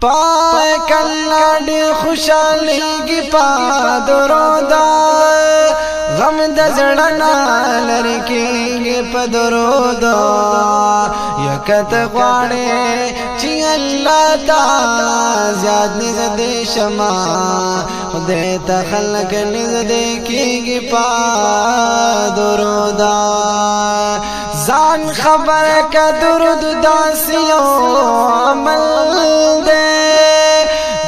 پاک اللہ ډېر خوشحالیږي په درودا غم د زړه نه لرې کېږي په درودا یکت غواړې چې الله ته زیات نږدې شمه خدای ته خلک نږدې کېږي په درودا ځان خبر که درود داسې یو عمل دی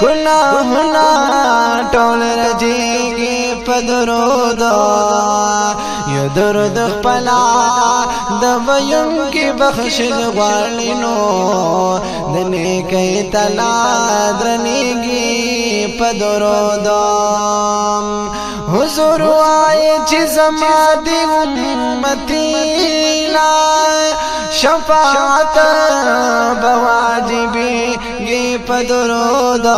گناهونه ټول رجیږي په درودا یو درود خپله د ویونکي بخښل غواړي نو د نیکۍ تله درنیږي په درودا حضور وایي چې زما د امتي شفاعت بواجبی په درودا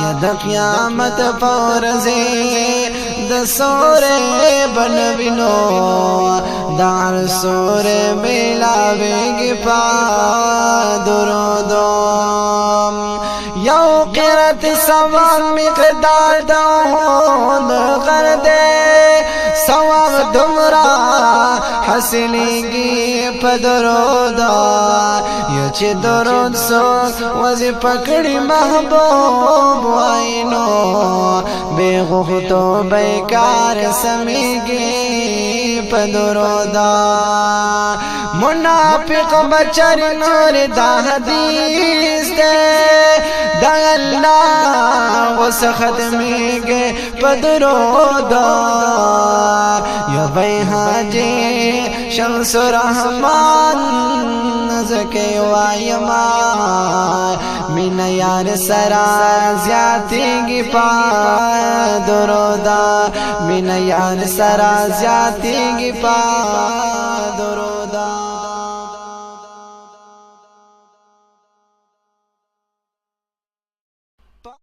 یا د قیامت پورزه د سوره بنوینو دار سوره ملاویږي په درودا یو قرات ثواب مقدار د غرده ثواب دمرا حاصلېږي په درودا یو چې درود څوک وظیفه کړي محبوب وایي نو بې غوښتو بیکار سمیږي په درودا منافق بچر نور دا حدیث دی د الله غصه ختمیږي په درودا یا بھائی حاجی شمس رحمان نزکی وایما من یار سرا زیادیگی پا درودا من یار سرا زیادیگی پا درودا